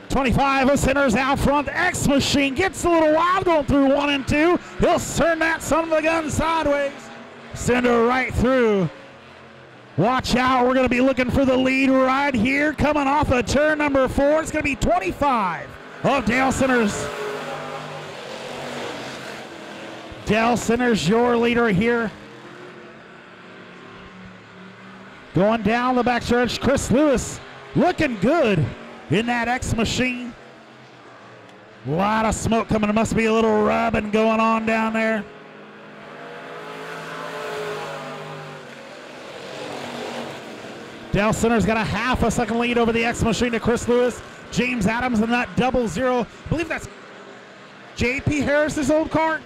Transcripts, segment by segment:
25 of centers out front. The X Machine gets a little wild going through 1 and 2. He'll turn that son of a gun sideways. Send her right through. Watch out. We're going to be looking for the lead right here. Coming off of turn number 4. It's going to be 25 of Dale Centers. Dale Centers, your leader here. Going down the backstretch, Chris Lewis looking good in that X Machine. A lot of smoke coming. There must be a little rubbing going on down there. Dale Centers got a half a second lead over the X Machine to Chris Lewis. James Adams in that 00. I believe that's J.P. Harris's old car.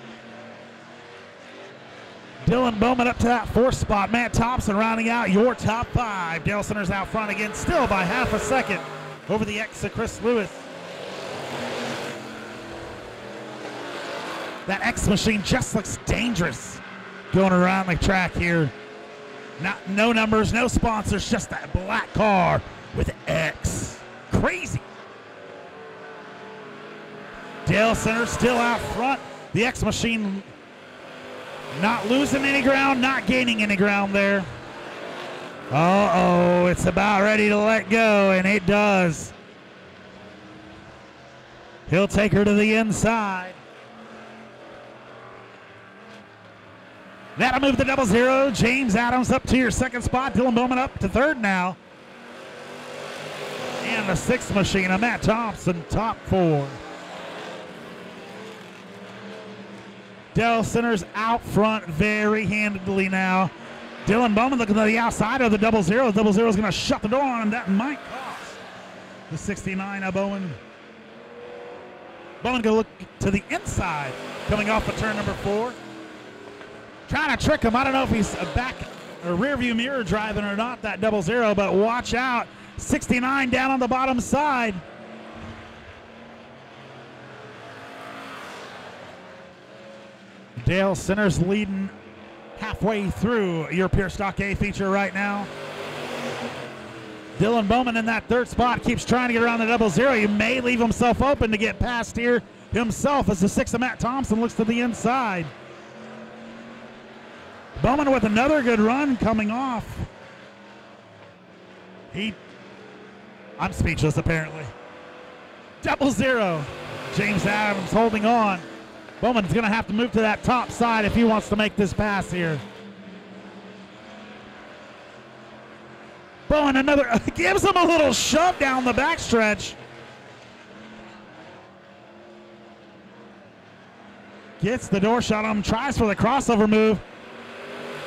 Dylan Bowman up to that 4th spot. Matt Thompson rounding out your top 5. Dale Centers out front again, still by half a second over the X of Chris Lewis. That X Machine just looks dangerous going around the track here. No numbers, no sponsors, just that black car with X. Crazy. Dale Centers still out front. The X Machine not losing any ground, not gaining any ground there. Uh-oh, it's about ready to let go, and it does. He'll take her to the inside. That'll move the 00. James Adams up to your 2nd spot. Dylan Bowman up to 3rd now. And the 6th Machine of Matt Thompson, top 4. Dale Centers out front very handedly now. Dylan Bowman looking to the outside of the 00. 00 is going to shut the door on him. That might cost the 69 of Bowman. Bowman going to look to the inside coming off of turn number 4. Trying to trick him. I don't know if he's a back or rear view mirror driving or not, that 00, but watch out. 69 down on the bottom side. Dale Centers leading halfway through your Pure Stock A feature right now. Dylan Bowman in that 3rd spot keeps trying to get around the 00. He may leave himself open to get past here himself as the 6th of Matt Thompson looks to the inside. Bowman with another good run coming off. I'm speechless apparently. 00. James Adams holding on. Bowman's going to have to move to that top side if he wants to make this pass here. Bowman gives him a little shove down the backstretch. Gets the door shot on him, tries for the crossover move.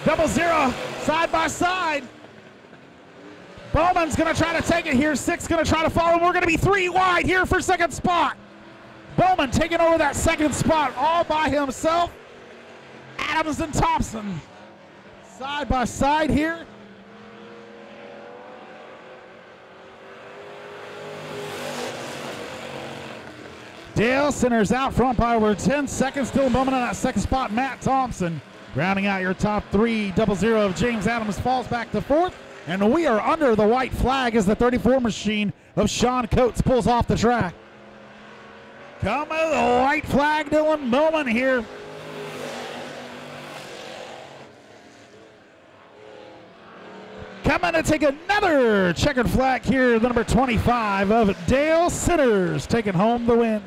00, side by side. Bowman's going to try to take it here. 6 going to try to follow. We're going to be 3 wide here for 2nd spot. Bowman taking over that 2nd spot all by himself. Adams and Thompson side by side here. Dale Centers out front by over 10 seconds. Still Bowman on that 2nd spot. Matt Thompson rounding out your top 3. 00 of James Adams falls back to 4th. And we are under the white flag as the 34 Machine of Sean Coates pulls off the track. Coming to the white flag, Dylan Bowman here. Coming to take another checkered flag here, the number 25 of Dale Centers taking home the win.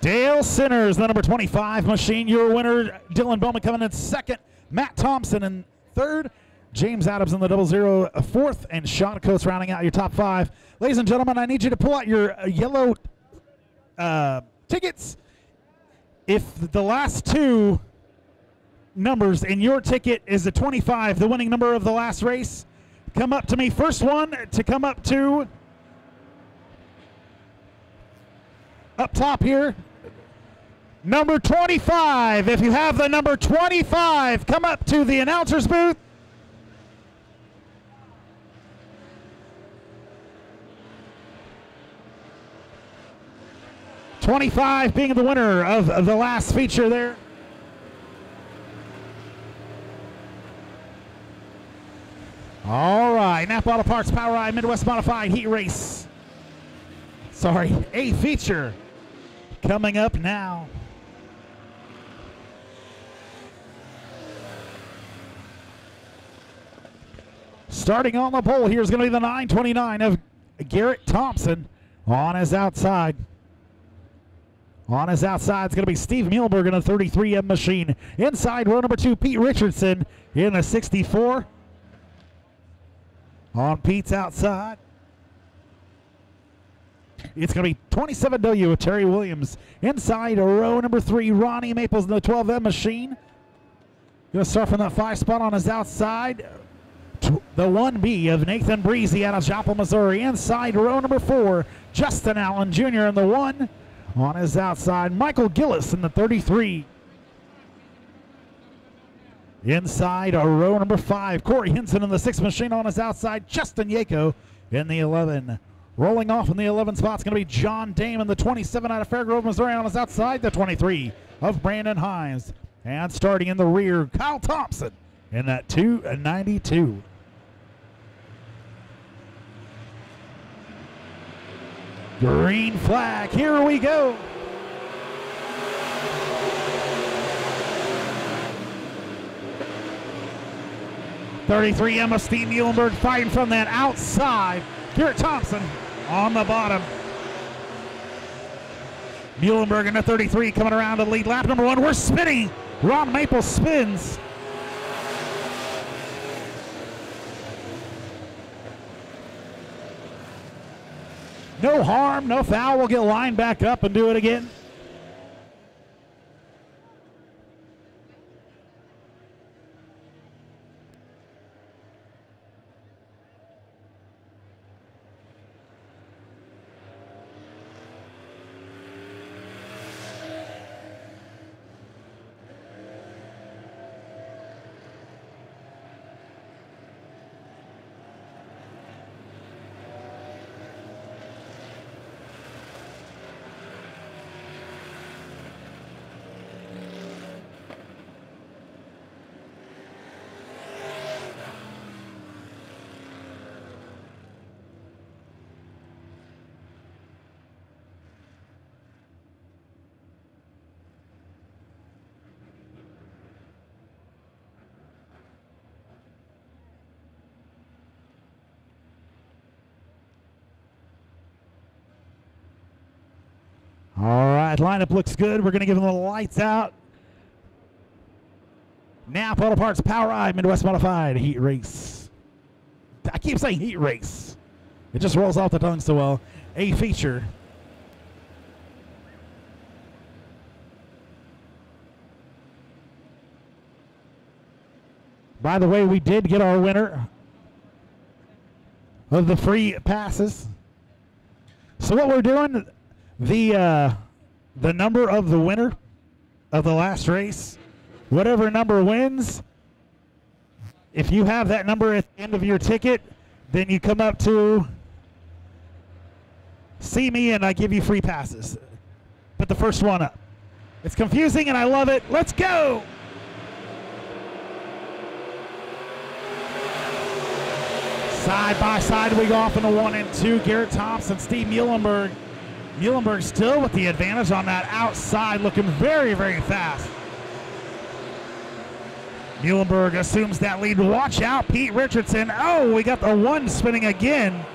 Dale Centers, the number 25 Machine, your winner. Dylan Bowman coming in 2nd. Matt Thompson in 3rd. James Adams in the 00 4th. And Sean Coates rounding out your top 5. Ladies and gentlemen, I need you to pull out your yellow tickets. If the last 2 numbers in your ticket is a 25, the winning number of the last race, come up to me. First one to come up to up top here. Number 25. If you have the number 25, come up to the announcer's booth. 25 being the winner of the last feature there. All right, Napa Auto Parts Power Ride Midwest Modified Heat Race. Sorry, a feature coming up now. Starting on the pole, here's going to be the 929 of Garrett Thompson on his outside. On his outside is going to be Steve Muhlenberg in a 33M machine. Inside row number 2, Pete Richardson in a 64. On Pete's outside, it's going to be 27W with Terry Williams. Inside row number 3, Ronnie Maples in the 12M machine. Going to start from that 5 spot on his outside. The 1B of Nathan Breezy out of Joplin, Missouri. Inside row number 4, Justin Allen Jr. in the 1. On his outside, Michael Gillis in the 33. Inside row number 5, Corey Hinson in the 6 machine. On his outside, Justin Yako in the 11. Rolling off in the 11 spot is going to be John Dame in the 27 out of Fairgrove, Missouri. On his outside, the 23 of Brandon Hines. And starting in the rear, Kyle Thompson in that 292. Green flag, here we go. (33M) Steve Muhlenberg fighting from that outside. Garrett Thompson on the bottom. Muhlenberg in the 33 coming around to lead lap number 1. We're spinning. Ron Maple spins. No harm, no foul. We'll get lined back up and do it again. All right, lineup looks good. We're going to give them the lights out. Napa Auto Parts Power Ride Midwest Modified Heat Race. I keep saying Heat Race. It just rolls off the tongue so well. A feature. By the way, we did get our winner of the free passes. So what we're doing, the number of the winner of the last race, whatever number wins, if you have that number at the end of your ticket, then you come up to see me and I give you free passes. Put the first one up. It's confusing and I love it. Let's go! Side by side we go off into 1 and 2. Garrett Thompson, Steve Muhlenberg. Muhlenberg still with the advantage on that outside, looking very, very fast. Muhlenberg assumes that lead. Watch out, Pete Richardson. Oh, we got the 1 spinning again.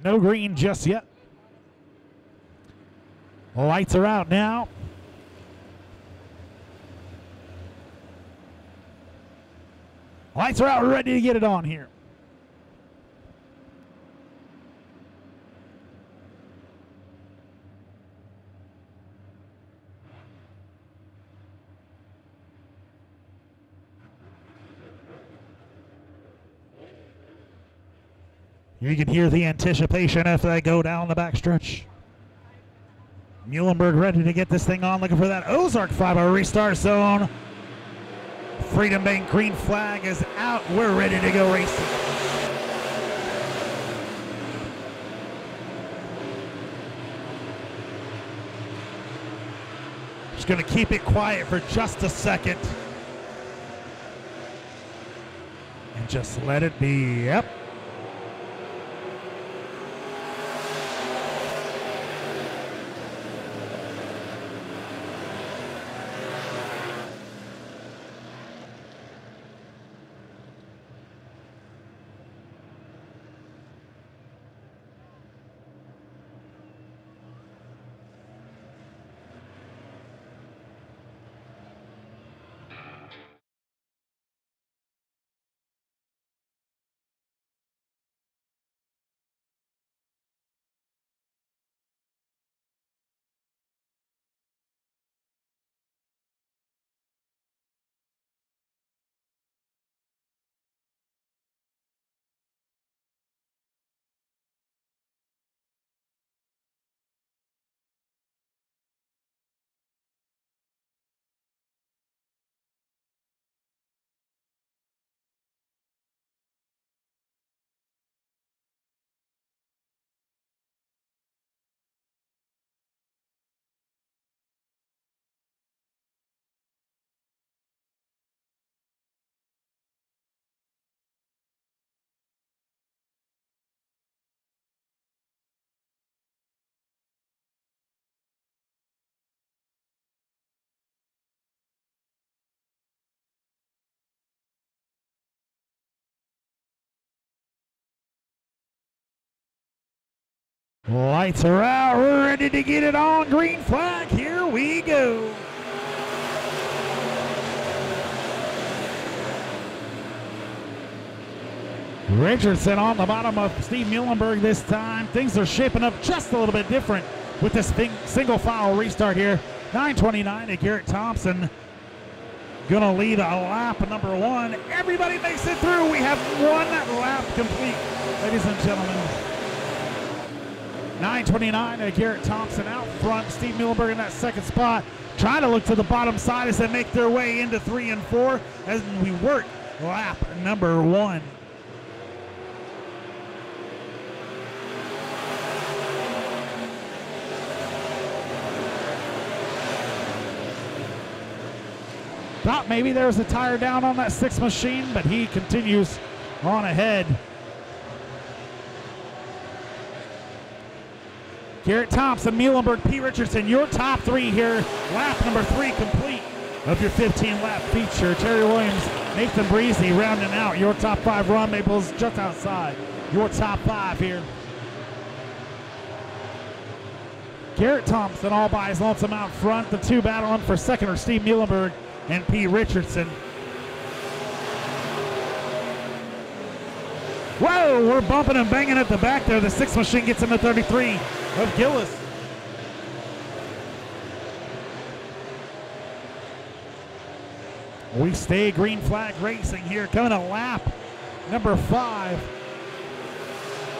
no green just yet. Lights are out now. Lights are out, we're ready to get it on here. You can hear the anticipation as they go down the backstretch. Muhlenberg ready to get this thing on, looking for that Ozark 5-hour restart zone. Freedom Bank green flag is out. We're ready to go racing. Just going to keep it quiet for just a second. And just let it be. Yep. Lights are out. We're ready to get it on. Green flag. Here we go. Richardson on the bottom of Steve Muhlenberg this time. Things are shaping up just a little bit different with this single file restart here. 9:29 to Garrett Thompson. Gonna lead a lap number one. Everybody makes it through. We have one lap complete, ladies and gentlemen. 9:29 to Garrett Thompson out front. Steve Muhlenberg in that second spot. Trying to look to the bottom side as they make their way into 3 and 4 as we work lap number one. Thought maybe there was a tire down on that 6 machine, but he continues on ahead. Garrett Thompson, Muhlenberg, P. Richardson, your top 3 here. Lap number 3 complete of your 15-lap feature. Terry Williams, Nathan Breezy rounding out your top 5. Ron Maples just outside your top 5 here. Garrett Thompson all by his lonesome out front. The 2 battling for second are Steve Muhlenberg and P. Richardson. Whoa, we're bumping and banging at the back there. The 6 machine gets into 33 of Gillis. We stay green flag racing here. Coming to lap number 5.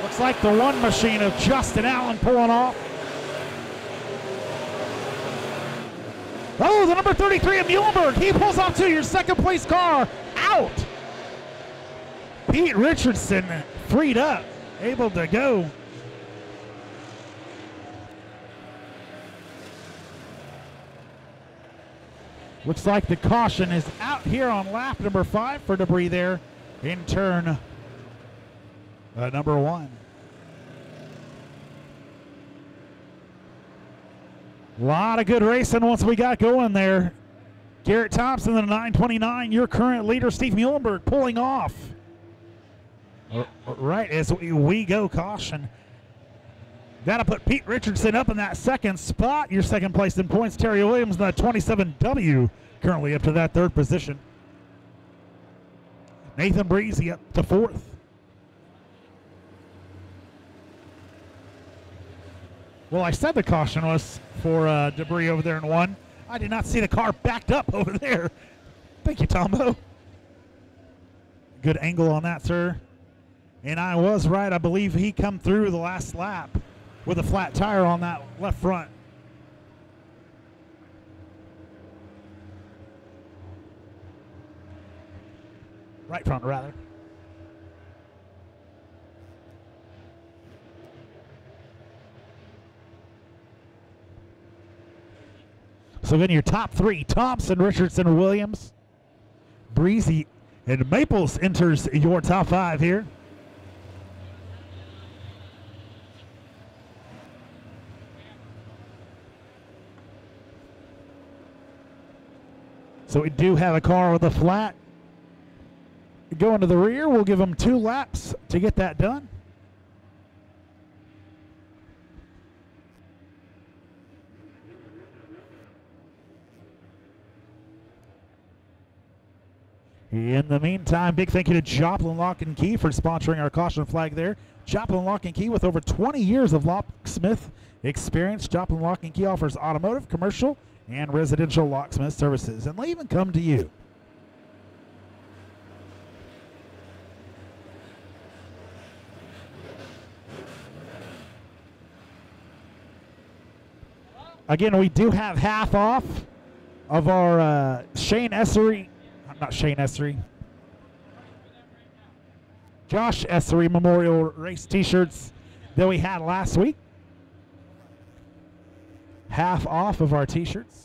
Looks like the 1 machine of Justin Allen pulling off. Oh, the number 33 of Muhlenberg. He pulls off to your second place car. Out. Pete Richardson freed up, able to go. Looks like the caution is out here on lap number 5 for debris there in turn number 1. A lot of good racing once we got going there. Garrett Thompson in the 9:29, your current leader, Steve Muhlenberg, pulling off. Right as we go caution. That'll put Pete Richardson up in that second spot. Your second place in points, Terry Williams, the 27W, currently up to that third position. Nathan Breezy up to fourth. Well, I said the caution was for debris over there in one. I did not see the car backed up over there. Thank you, Tombo. Good angle on that, sir. And I was right. I believe he come through the last lap with a flat tire on that left front. Right front, rather. So then your top three, Thompson, Richardson, Williams, Breezy, and Maples enters your top five here. So we do have a car with a flat. Going to the rear, we'll give them 2 laps to get that done. In the meantime, big thank you to Joplin Lock and Key for sponsoring our caution flag there. Joplin Lock and Key, with over 20 years of locksmith experience, Joplin Lock and Key offers automotive, commercial, and residential locksmith services, and they'll even come to you. Again, we do have half off of our Josh Essery Memorial Race t-shirts that we had last week. Half off of our t-shirts.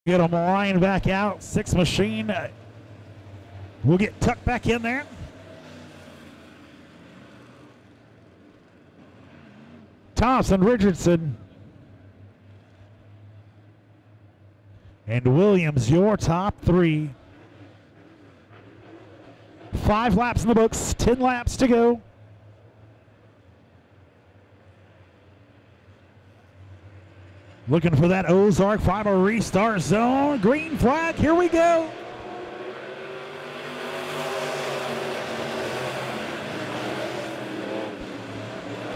Get them lined back out. 6 machine will get tucked back in there. Thompson, Richardson, and Williams, your top 3. 5 laps in the books, 10 laps to go. Looking for that Ozark final restart zone. Green flag, here we go.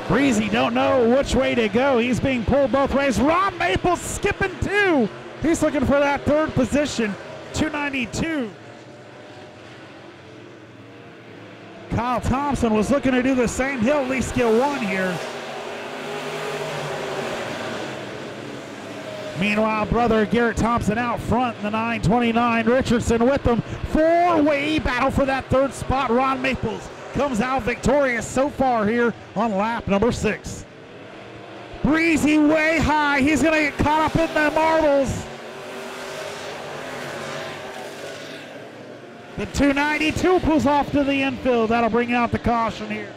Breezy don't know which way to go. He's being pulled both ways. Ron Maples skipping 2. He's looking for that 3rd position, 292. Kyle Thompson was looking to do the same. He'll at least get 1 here. Meanwhile, brother Garrett Thompson out front in the 929. Richardson with them. 4-way battle for that 3rd spot. Ron Maples comes out victorious so far here on lap number 6. Breezy way high. He's going to get caught up in the marbles. The 292 pulls off to the infield. That'll bring out the caution here.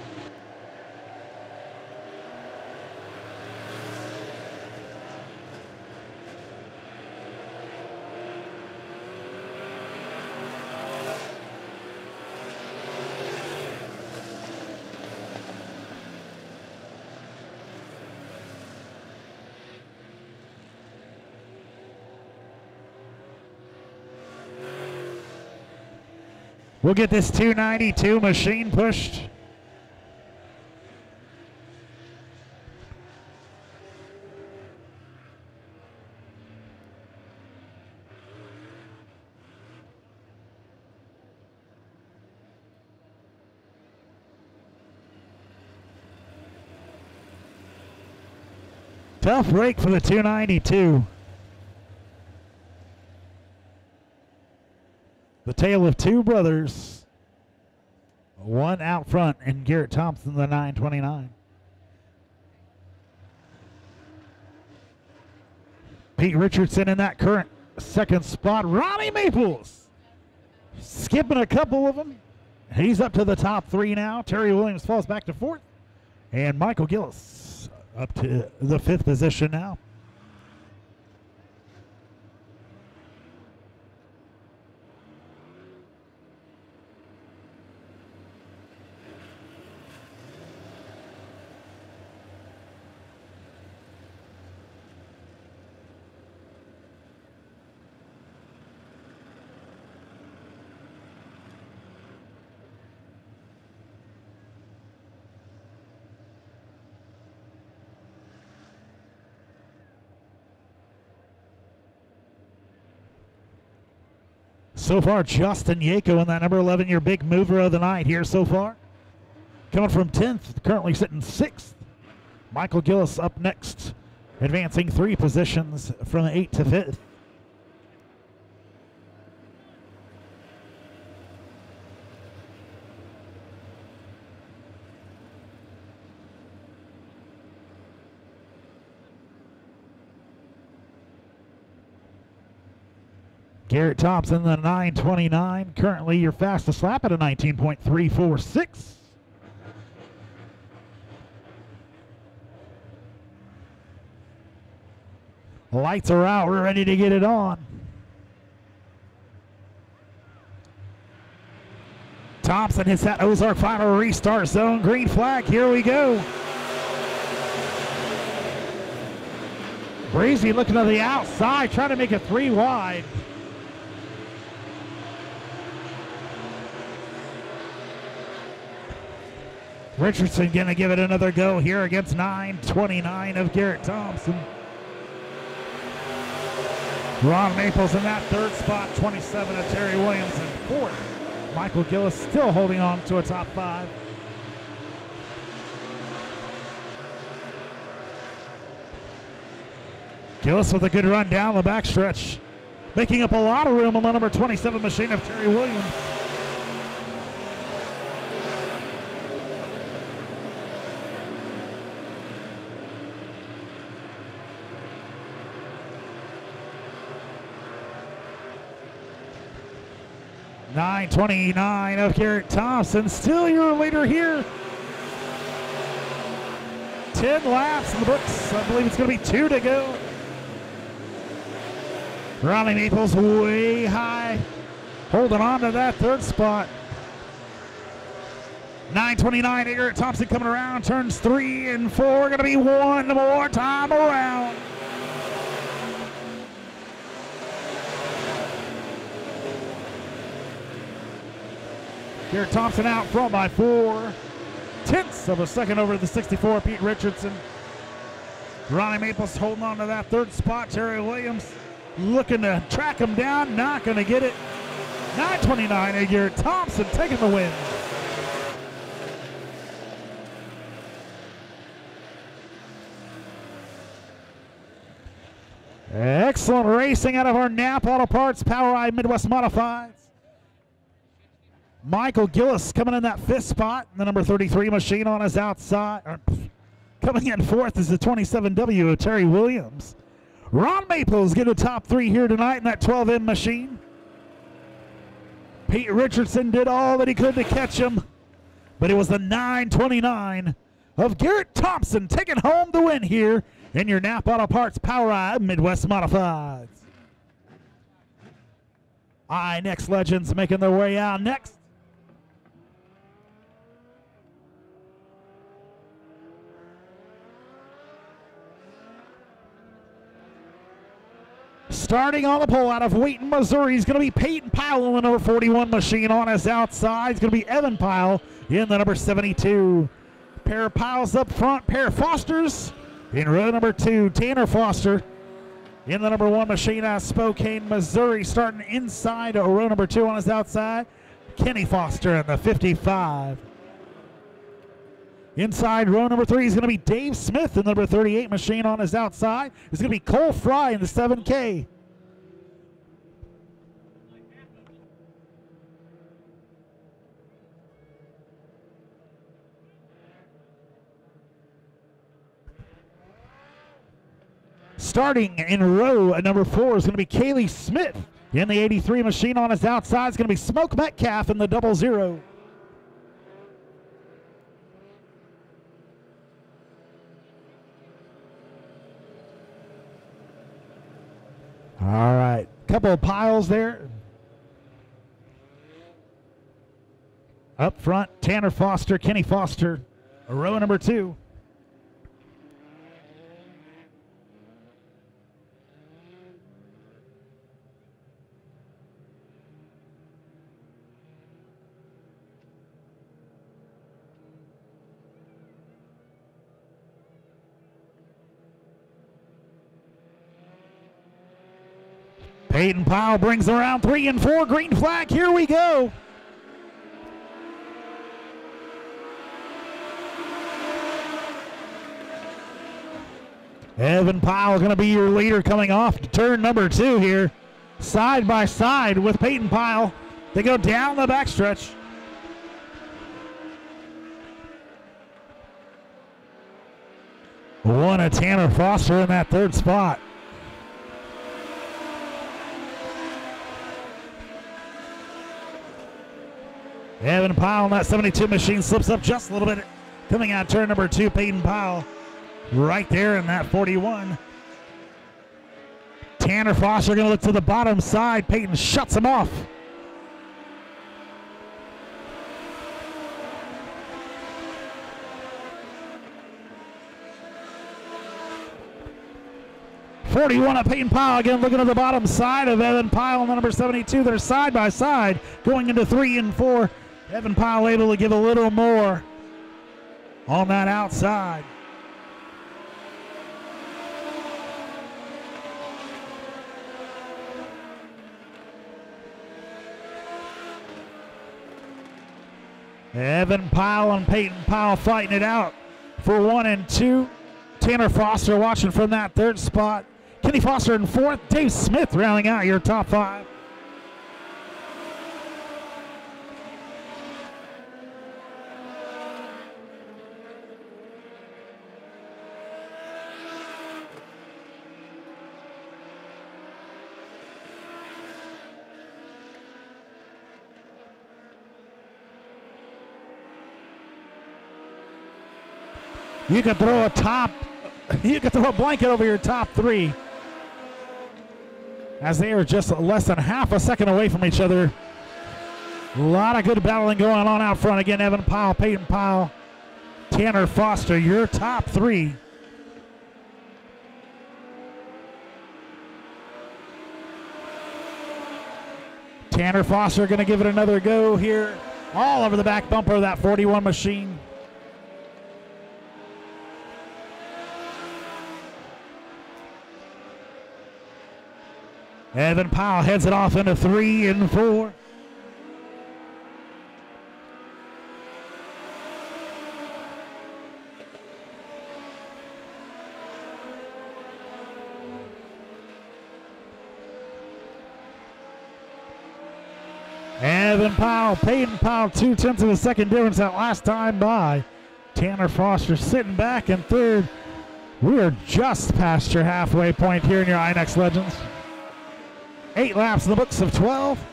We'll get this 292 machine pushed. Tough break for the 292. The tale of two brothers. One out front and Garrett Thompson, the 929. Pete Richardson in that current second spot. Ronnie Maples skipping a couple of them. He's up to the top three now. Terry Williams falls back to fourth. And Michael Gillis up to the fifth position now. So far, Justin Yako in that number 11, your big mover of the night here so far. Coming from 10th, currently sitting 6th. Michael Gillis up next, advancing 3 positions from 8th to 5th. Garrett Thompson, the 929, currently your fastest lap at a 19.346. Lights are out, we're ready to get it on. Thompson hits that Ozark final restart zone, green flag, here we go. Breezy looking to the outside, trying to make it 3 wide. Richardson gonna give it another go here against 929 of Garrett Thompson. Ron Maples in that third spot, 27 of Terry Williams in fourth. Michael Gillis still holding on to a top 5. Gillis with a good run down the backstretch, making up a lot of room on the number 27 machine of Terry Williams. .929 of Garrett Thompson, still your leader here. 10 laps in the books. I believe it's going to be 2 to go. Ronnie Maples way high, holding on to that third spot. 929, Garrett Thompson coming around, turns 3 and 4, going to be 1 more time around. Garrett Thompson out front by 4/10 of a second over the 64, Pete Richardson. Ronnie Maples holding on to that third spot. Terry Williams looking to track him down, not going to get it. 929, and Garrett Thompson taking the win. Excellent racing out of our Napa Auto Parts POWRi Midwest Modifieds. Michael Gillis coming in that 5th spot. The number 33 machine on his outside. Coming in 4th is the 27W of Terry Williams. Ron Maples getting the top 3 here tonight in that 12M machine. Pete Richardson did all that he could to catch him, but it was the 929 of Garrett Thompson taking home the win here in your Napa Auto Parts POWRi Midwest Modifieds. Next Legends making their way out next. Starting on the pole out of Wheaton, Missouri, is going to be Peyton Powell in the number 41 machine on his outside. It's going to be Evan Powell in the number 72. Pair of Powells up front, pair of Fosters in row number 2. Tanner Foster in the number 1 machine out of Spokane, Missouri, starting inside row number 2 on his outside. Kenny Foster in the 55. Inside row number 3 is going to be Dave Smith, the number 38 machine on his outside. It's going to be Cole Fry in the 7K. Starting in row number 4 is going to be Kaylee Smith in the 83 machine on his outside. It's going to be Smoke Metcalf in the 00. All right, couple of piles there. Up front, Tanner Foster, Kenny Foster, row number 2. Peyton Powell brings around 3 and 4. Green flag, here we go. Evan Powell going to be your leader coming off to turn number 2 here. Side by side with Peyton Powell. They go down the backstretch. One of Tanner Foster in that 3rd spot. Evan Powell in that 72 machine slips up just a little bit. Coming out turn number 2, Peyton Powell right there in that 41. Tanner Foster going to look to the bottom side. Peyton shuts him off. .41 of Peyton Powell again looking at the bottom side of Evan Powell and the number 72. They're side by side going into 3 and 4. Evan Powell able to give a little more on that outside. Evan Powell and Peyton Powell fighting it out for 1 and 2. Tanner Foster watching from that 3rd spot. Kenny Foster in 4th. Dave Smith rounding out your top 5. You can throw a blanket over your top 3 as they are just less than half a second away from each other. A lot of good battling going on out front. Again, Evan Powell, Peyton Powell, Tanner Foster, your top 3. Tanner Foster going to give it another go here. All over the back bumper of that 41 machine. Evan Powell heads it off into 3 and 4. Evan Powell, Peyton Powell, 0.2 of a second difference that last time by. Tanner Foster sitting back in 3rd. We are just past your halfway point here in your INEX Legends. 8 laps in the books of 12.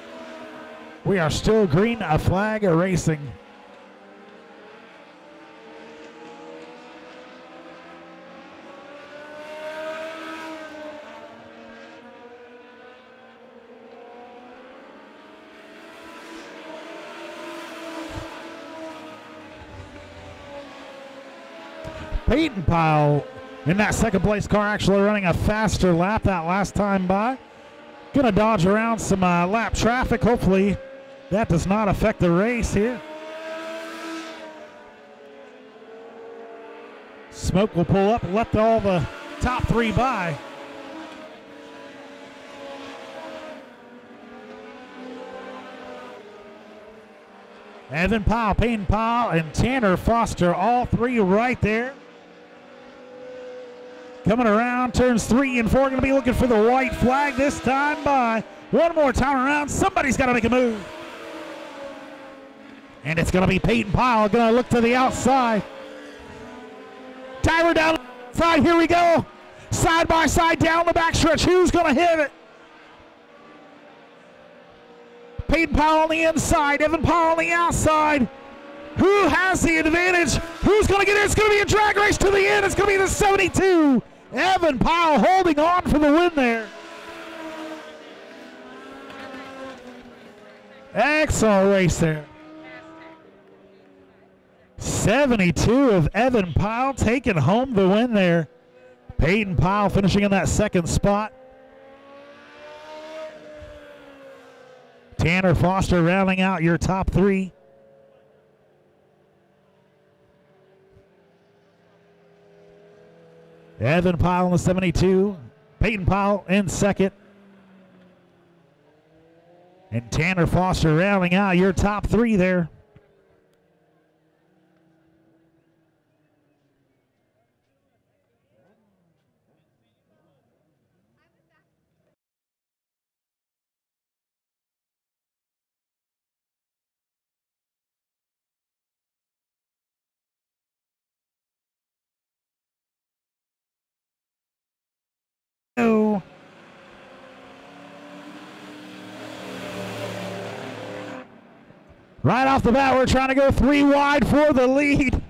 We are still green flag racing. Peyton Powell in that 2nd place car actually running a faster lap that last time by. Gonna dodge around some lap traffic. Hopefully that does not affect the race here. Smoke will pull up and let all the top 3 by. Evan Powell, Peyton Powell, and Tanner Foster, all three right there. Coming around, turns 3 and 4, going to be looking for the white flag this time by. One more time around, somebody's got to make a move. And it's going to be Peyton Powell, going to look to the outside. Tyler down the side, here we go. Side by side down the backstretch, who's going to hit it? Peyton Powell on the inside, Evan Powell on the outside. Who has the advantage? Who's going to get it? It's going to be a drag race to the end. It's going to be the 72. Evan Powell holding on for the win there. Excellent race there. 72 of Evan Powell taking home the win there. Peyton Powell finishing in that second spot. Tanner Foster rounding out your top 3. Evan Powell in the 72. Peyton Powell in second. And Tanner Foster rounding out your top 3 there. Right off the bat, we're trying to go 3 wide for the lead.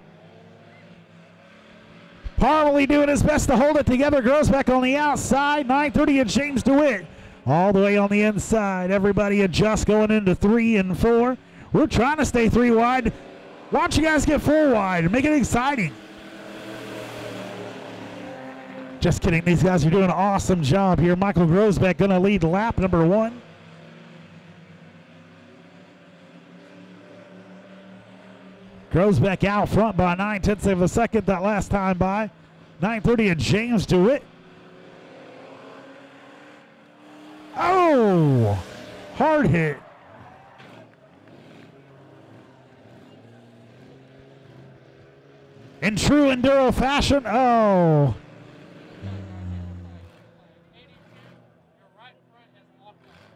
Parmalee doing his best to hold it together. Grosbeck on the outside. 930 and James DeWitt all the way on the inside. Everybody adjust going into 3 and 4. We're trying to stay 3 wide. Why don't you guys get 4 wide and make it exciting? Just kidding. These guys are doing an awesome job here. Michael Grosbeck going to lead lap number 1. Grosbeck out front by 9/10 of a second that last time by. 930 and James DeWitt. Oh, hard hit. In true enduro fashion, oh.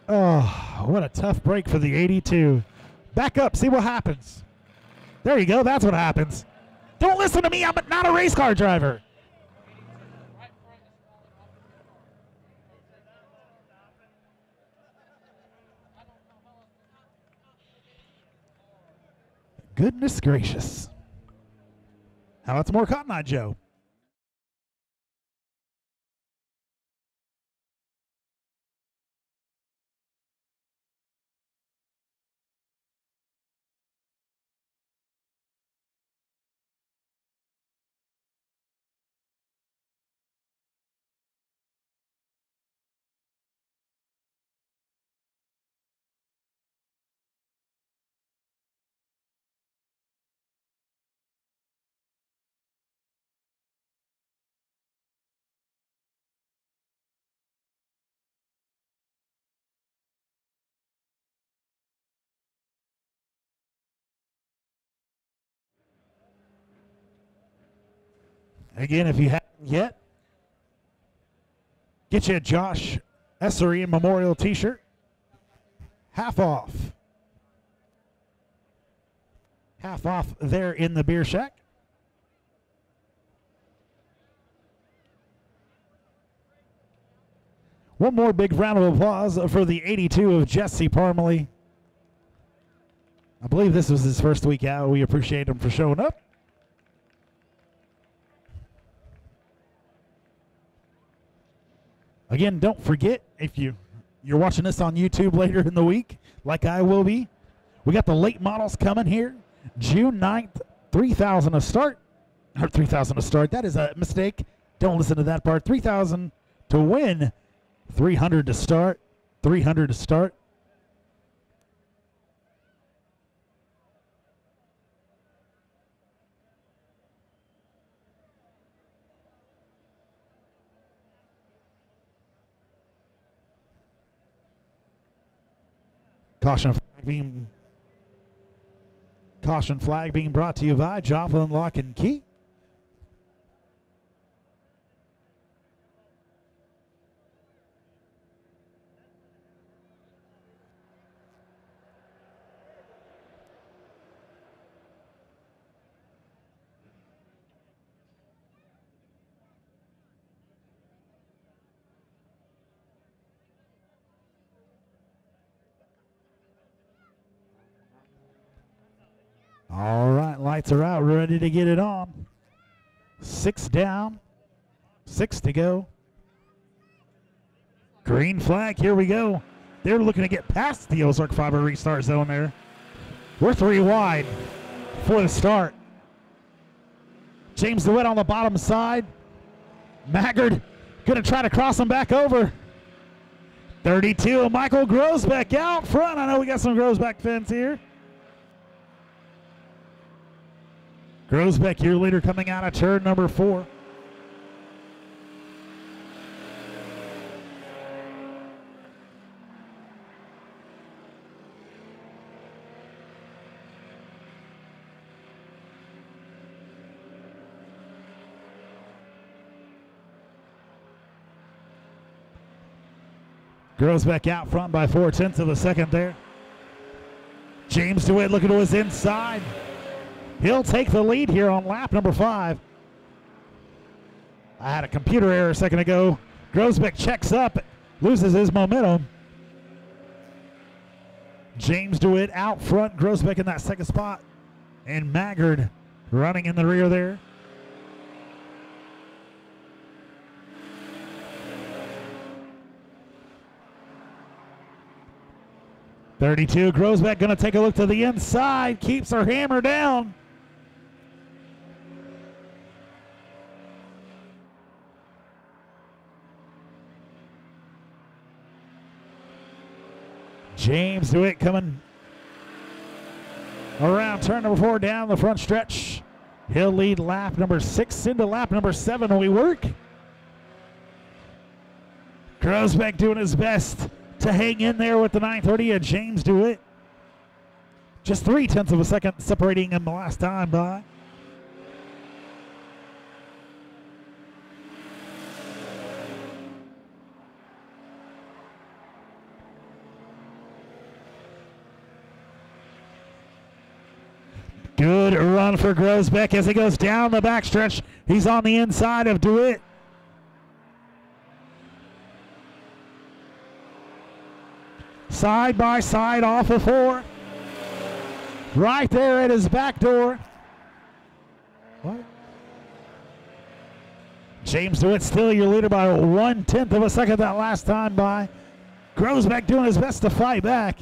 Oh, what a tough break for the 82. Back up, see what happens. There you go, that's what happens. Don't listen to me, I'm not a race car driver. Goodness gracious. Now that's more Cotton Eye Joe. Again, if you haven't yet, get you a Josh Essery Memorial t-shirt. Half off. Half off there in the beer shack. One more big round of applause for the 82 of Jesse Parmalee. I believe this was his first week out. We appreciate him for showing up. Again, don't forget, if you're watching this on YouTube later in the week, like I will be, we got the late models coming here. June 9th, 3,000 a start. Or 3,000 a start. That is a mistake. Don't listen to that part. 3,000 to win. 300 to start. 300 to start. Caution being Caution flag being brought to you by Joplin Lock and Key. All right, lights are out, ready to get it on. 6 down, 6 to go. Green flag, here we go. They're looking to get past the Ozark Fiber restart zone there. We're 3 wide for the start. James DeWitt on the bottom side. Maggard gonna try to cross him back over. 32, Michael Grosbeck out front. I know we got some Grosbeck fans here. Grosbeck, your leader, coming out of turn number 4. Grosbeck out front by 4/10 of a second there. James DeWitt looking to his inside. He'll take the lead here on lap number 5. I had a computer error a second ago. Grosbeck checks up, loses his momentum. James DeWitt out front, Grosbeck in that second spot. And Maggard running in the rear there. .32, Grosbeck gonna take a look to the inside, keeps her hammer down. James DeWitt coming around turn number 4 down the front stretch. He'll lead lap number 6 into lap number 7. We work. Grosbeck doing his best to hang in there with the 930 of James DeWitt. Just 0.3 of a second separating him the last time by. Good run for Grosbeck as he goes down the backstretch. He's on the inside of DeWitt. Side by side off of 4. Right there at his back door. What? James DeWitt still your leader by 1/10 of a second that last time by. Grosbeck doing his best to fight back.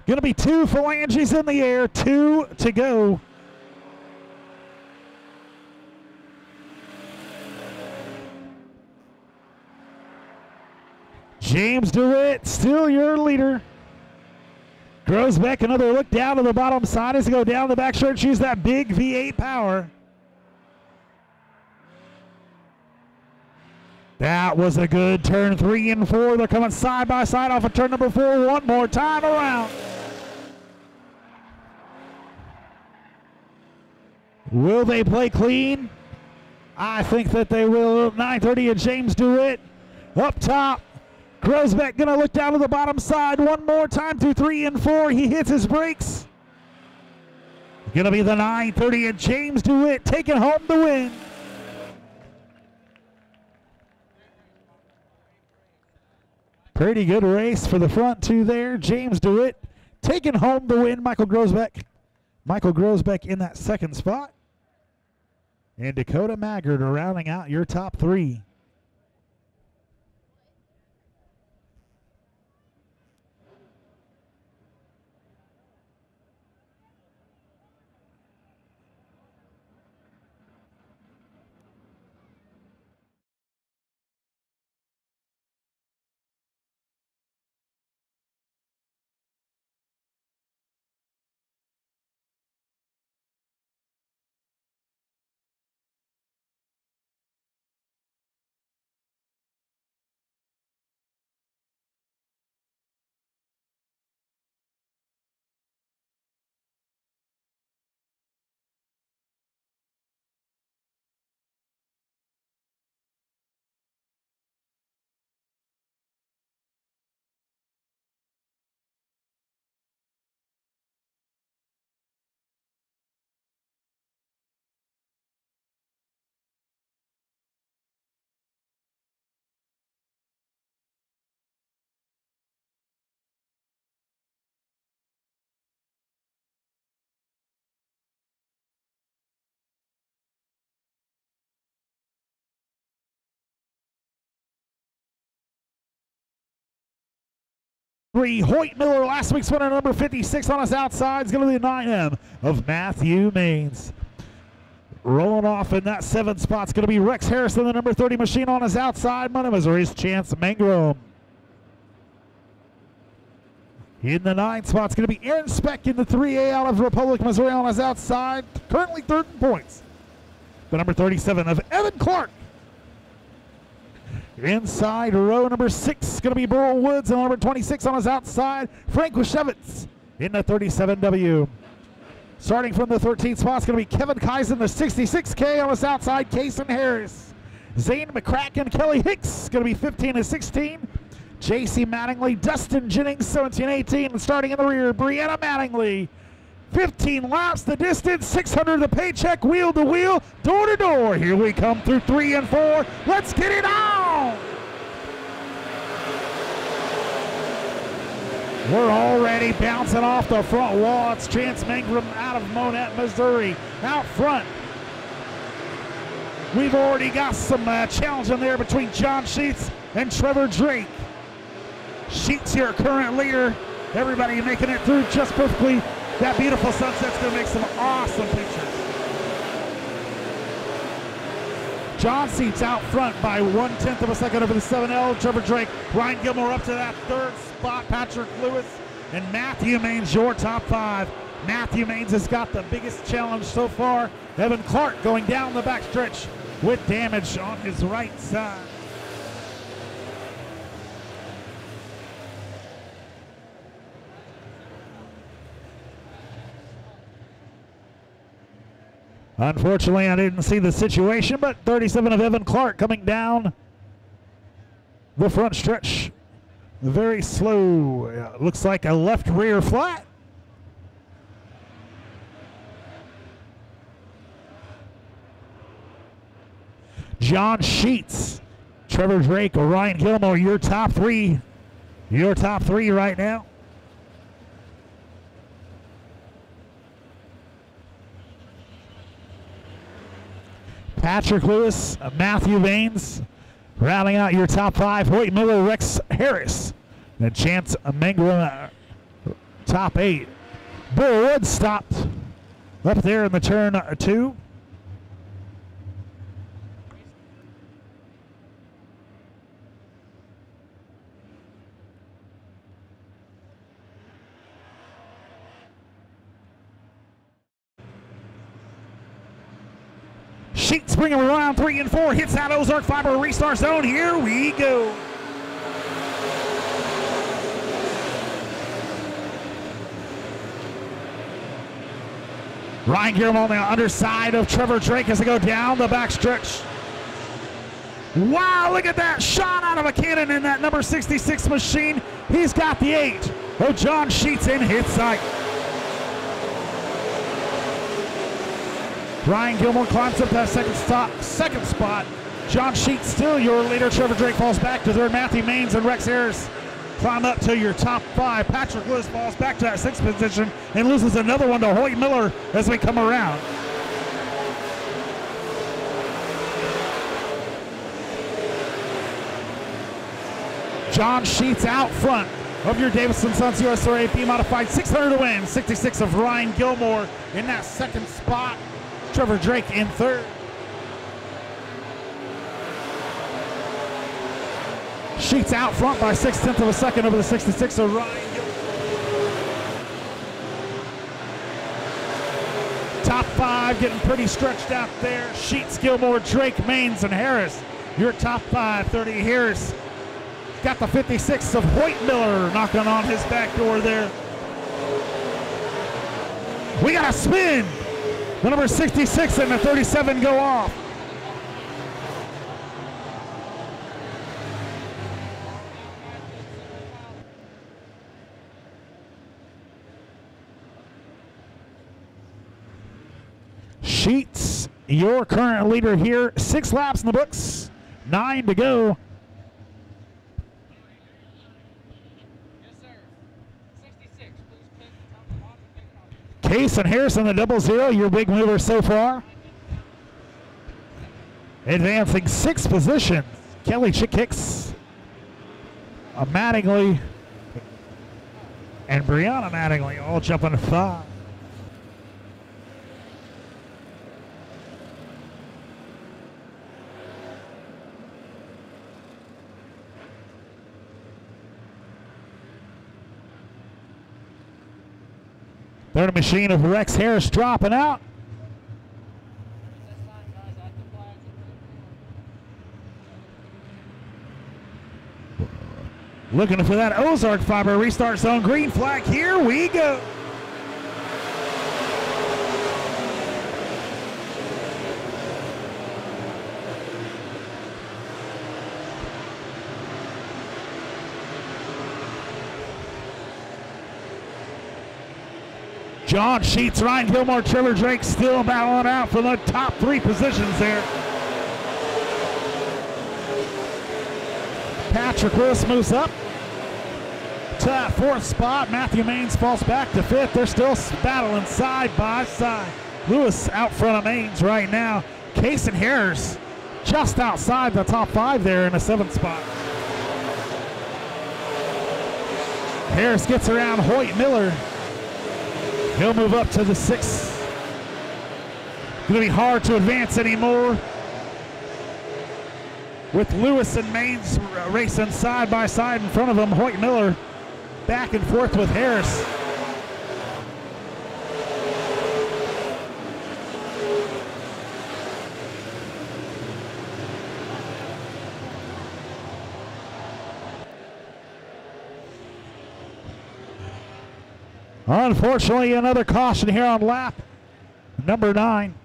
Going to be 2 phalanges in the air, 2 to go. James DeWitt still your leader. Grosbeck another look down to the bottom side as he go down the back stretch, use that big V8 power. That was a good turn 3 and 4. They're coming side by side off of turn number 4 one more time around. Will they play clean? I think that they will. 930 and James DeWitt up top. Grosbeck gonna look down to the bottom side one more time through 3 and 4. He hits his brakes. Gonna be the 930 and James DeWitt taking home the win. Pretty good race for the front 2 there. James DeWitt taking home the win. Michael Grosbeck in that second spot. And Dakota Maggard rounding out your top 3. 3, Hoyt Miller, last week's winner, number 56 on his outside, is going to be the 9M of Matthew Maines. Rolling off in that 7th spot is going to be Rex Harrison, the number 30 machine on his outside. Money Missouri's Chance Mangrum. In the 9th spot is going to be Aaron Speck in the 3A out of Republic, Missouri on his outside. Currently 3rd in points. The number 37 of Evan Clark. Inside row number 6 is going to be Burl Woods, and number 26 on his outside, Frank Wishevitz in the 37W. Starting from the 13th spot is going to be Kevin Kaiser, the 66K on his outside, Kason Harris. Zane McCracken, Kelly Hicks is going to be 15 and 16. J.C. Mattingly, Dustin Jennings, 17-18, and starting in the rear, Brianna Mattingly. 15 laps the distance, 600 the paycheck, wheel to wheel, door to door. Here we come through 3 and 4. Let's get it on! We're already bouncing off the front wall. It's Chance Mangrum out of Monett, Missouri. Out front, we've already got some challenge in there between John Sheets and Trevor Drake. Sheets, your current leader. Everybody making it through just perfectly. That beautiful sunset's going to make some awesome pictures. John Sheets out front by 1/10 of a second over the 7L. Trevor Drake, Ryan Gilmore up to that 3rd spot. Patrick Lewis and Matthew Maines, your top 5. Matthew Maines has got the biggest challenge so far. Evan Clark going down the backstretch with damage on his right side. Unfortunately, I didn't see the situation, but 37 of Evan Clark coming down the front stretch. Very slow. Looks like a left rear flat. John Sheets, Trevor Drake, Ryan Gilmore, your top 3. Your top 3 right now. Patrick Lewis, Matthew Maines, rounding out your top 5. Hoyt Miller, Rex Harris, and Chance Mangrum, top 8. Bill Wood stopped up there in the turn 2. Sheets bringing around 3 and 4, hits that Ozark Fiber restart zone. Here we go. Ryan Gilmore on the underside of Trevor Drake as they go down the backstretch. Wow, look at that shot out of a cannon in that number 66 machine. He's got the 8 of John Sheets in hit sight. Ryan Gilmore climbs up that second spot. John Sheets still your leader. Trevor Drake falls back to 3rd. Matthew Maines and Rex Harris climb up to your top 5. Patrick Lewis falls back to that 6th position and loses another one to Hoyt Miller as we come around. John Sheets out front of your Davison Sons USRA P modified 600 to win. 66 of Ryan Gilmore in that 2nd spot. Trevor Drake in 3rd. Sheets out front by 6/10 of a second over the 66 of Ryan Gilmore. Top 5 getting pretty stretched out there. Sheets, Gilmore, Drake, Maines, and Harris. Your top 5. 30 Harris got the 56 of Hoyt Miller knocking on his back door there. We got a spin. The number 66 and the 37 go off. Sheets, your current leader here. 6 laps in the books, 9 to go. Case and Harrison, the 00, your big mover so far. Advancing 6 positions. Kelly Chick Hicks, Mattingly, and Brianna Mattingly all jumping to 5. Third machine of Rex Harris dropping out. Looking for that Ozark fiber restart zone. Green flag. Here we go. John Sheets, Ryan Gilmore, Trevor Drake still battling out for the top 3 positions there. Patrick Lewis moves up to that 4th spot. Matthew Maines falls back to 5th. They're still battling side by side. Lewis out front of Maines right now. Kason Harris just outside the top 5 there in the 7th spot. Harris gets around Hoyt Miller. He'll move up to the 6th. Going to be hard to advance anymore, with Lewis and Maines racing side by side in front of him. Hoyt Miller back and forth with Harris. Unfortunately, another caution here on lap number 9.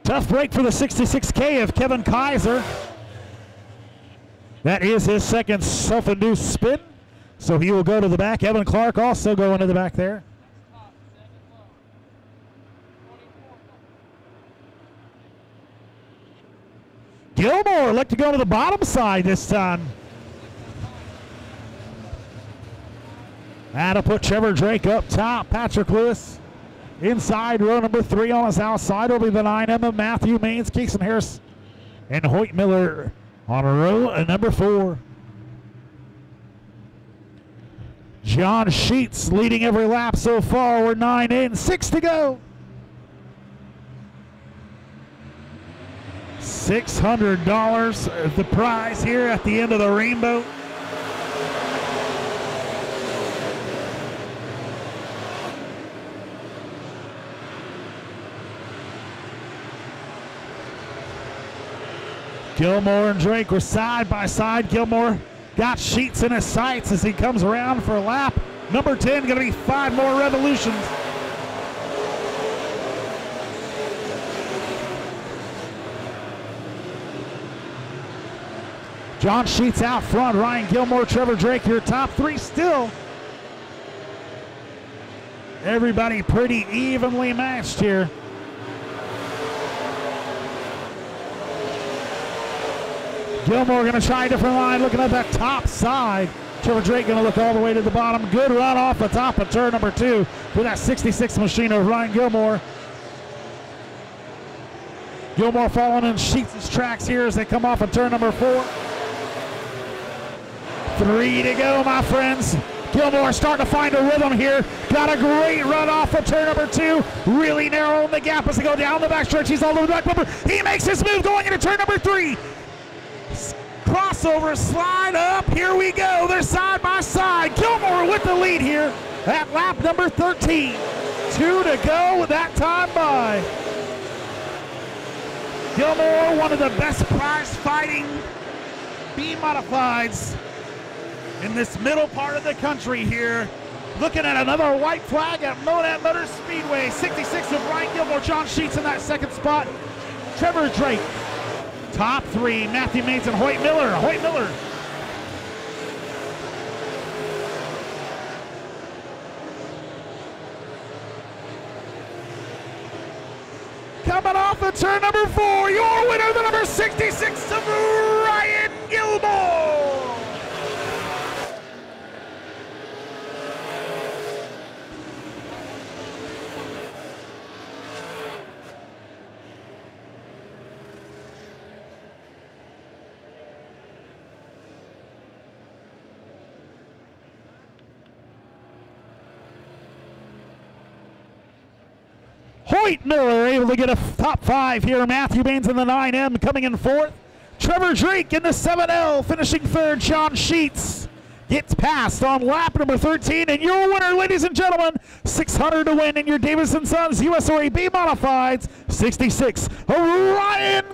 Tough break for the 66K of Kevin Kaiser. That is his second self-induced spin, so he will go to the back. Evan Clark also going to the back there. Gilmore looked to go to the bottom side this time. That'll put Trevor Drake up top. Patrick Lewis inside, row number 3 on his outside will be the 9M of Matthew Maines, Kason Harris, and Hoyt Miller on row number 4. John Sheets leading every lap so far. We're 9 in, 6 to go. $600 the prize here at the end of the rainbow. Gilmore and Drake were side by side. Gilmore got Sheets in his sights as he comes around for lap number 10. Going to be 5 more revolutions. John Sheets out front. Ryan Gilmore, Trevor Drake, your top 3 still. Everybody pretty evenly matched here. Gilmore going to try a different line, looking at that top side. Trevor Drake going to look all the way to the bottom. Good run off the top of turn number 2 for that 66 machine of Ryan Gilmore. Gilmore following in Sheets' tracks here as they come off of turn number 4. 3 to go, my friends. Gilmore starting to find a rhythm here. Got a great run off of turn number 2. Really narrowing the gap as they go down the backstretch. He's all over the back bumper. He makes his move going into turn number 3. Crossover, slide up, here we go. They're side by side. Gilmore with the lead here at lap number 13. 2 to go with that time by. Gilmore, one of the best prize fighting B-modifieds in this middle part of the country here. Looking at another white flag at Monett Motor Speedway. 66 of Ryan Gilmore, John Sheets in that 2nd spot. Trevor Drake. Top 3, Matthew Maines and Hoyt Miller. Hoyt Miller. of turn number 4. Your winner, the number 66 of Ryan Gilmore. Hoyt Miller able to get a top 5 here. Matthew Baines in the 9M coming in 4th. Trevor Drake in the 7L finishing 3rd. Sean Sheets gets passed on lap number 13. And your winner, ladies and gentlemen, 600 to win in your Davis & Sons USRA B Modifieds 66, Ryan